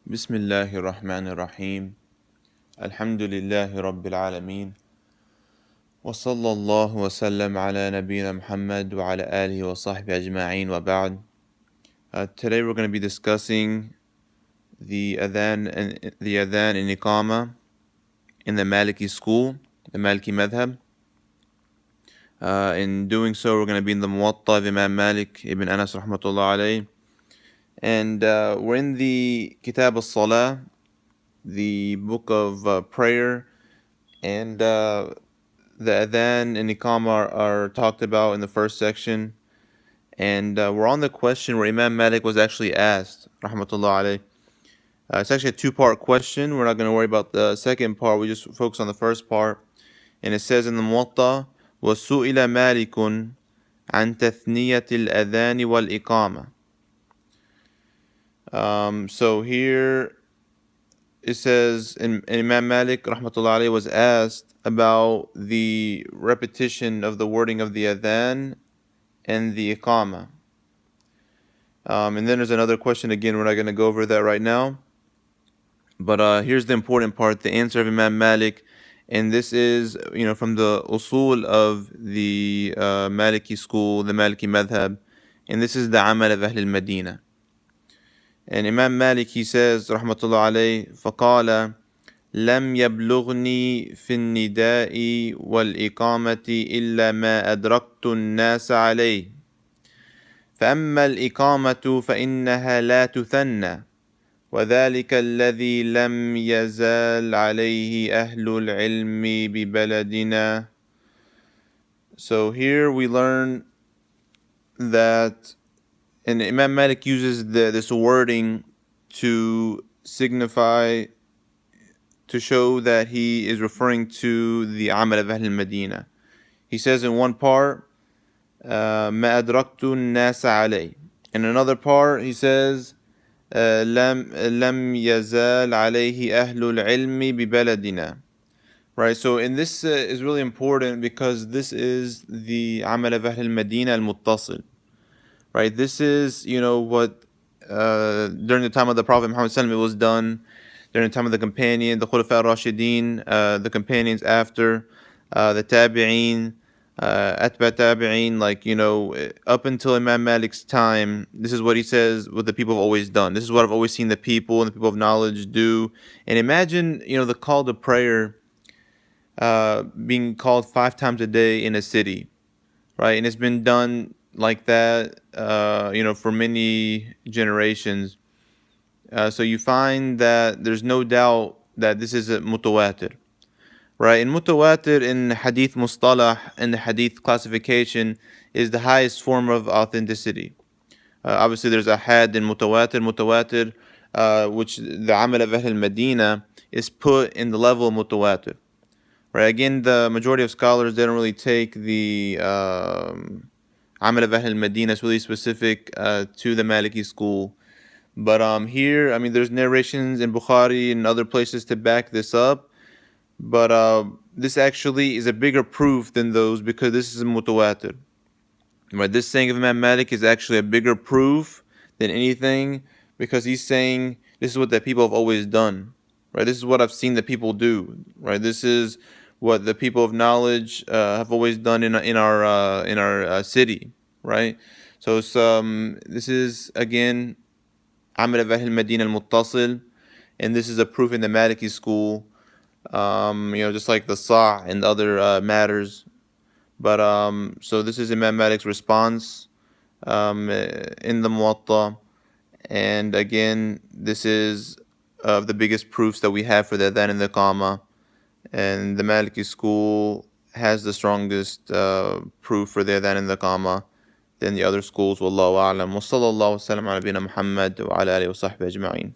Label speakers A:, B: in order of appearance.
A: بسم الله الرحمن الرحيم الحمد لله رب العالمين وصلى الله وسلم على نبينا محمد وعلى آله وصحبه أجمعين وبعد. Today we're going to be discussing the Athan and iqama in the Maliki School, the Maliki Madhab. In doing so, we're going to be in the Muwatta of Imam Malik ibn Anas rahmatullah alayh. And we're in the Kitab al-Salah, the book of prayer, and the Athan and iqama are talked about in the first section. And we're on the question where Imam Malik was actually asked, rahmatullah alayh. It's actually a two-part question. We're not going to worry about the second part. We just focus on the first part. And it says in the Muwatta, وَسُئِلَ مَالِكٌ عَنْ تَثْنِيَةِ الْأَذَانِ وَالْإِقَامَةِ. So here it says, Imam Malik rahmatullah alayhi was asked about the repetition of the wording of the Athan and the iqama. And then there's another question again. We're not going to go over that right now. But here's the important part, the answer of Imam Malik. And this is, from the usul of the Maliki school, the Maliki madhab. And this is the Amal of Ahlu Madina. And Imam Malik, he says, rahmatullah alayhi, فَقَالَ لم يبلغني في النداء والإقامة إلا ما أدركت الناس عليه فأما الإقامة فإنها لا تثنى وذلك الذي لم يزال عليه أهل العلم ببلدنا. So here we learn that, and Imam Malik uses this wording to signify, to show that he is referring to the Amal of Ahl Madina. He says in one part, ما أدركت الناس عليه. In another part, he says, لم يزال عليه أهل العلم ببلدنا. Right, so in this is really important because this is the Amal of Ahl Madina al-Muttasil. Right, this is, what during the time of the Prophet Muhammad sallallahu alaihi wasallam it was done. During the time of the companion, the Khulafa al-Rashideen, the companions after, the Tabi'een, Atba Tabi'een, up until Imam Malik's time, this is what he says, what the people have always done. This is what I've always seen the people and the people of knowledge do. And imagine, the call to prayer being called 5 times a day in a city, right? And it's been done like that, for many generations. So you find that there's no doubt that this is a mutawatir, right? And mutawatir in hadith mustalah, in the hadith classification, is the highest form of authenticity. Obviously there's ahad and mutawatir. Mutawatir, which the Amal of Ahl Madina is put in the level of mutawatir. Right? Again, the majority of scholars, they don't really take the Amal of Ahl Madina. It's really specific to the Maliki school. But here, there's narrations in Bukhari and other places to back this up. But this actually is a bigger proof than those because this is a mutawatir. Right? This saying of Imam Malik is actually a bigger proof than anything because he's saying this is what the people have always done. Right? This is what I've seen the people do. Right? This is what the people of knowledge have always done in our city. Right? So this is again Amal of Ahl Madina al-Muttasil, and this is a proof in the Maliki school, just like the Sa' and other matters. But so this is Imam Malik's response in the Muwatta, and again, this is the biggest proofs that we have for the Adhan and the Iqama, and the Maliki school has the strongest proof for the Adhan and the Iqama than the other schools. Wallahu a'lam. Wa sallallahu wa sallam ala nabina Muhammad wa ala alihi wa sahbihi ajma'in.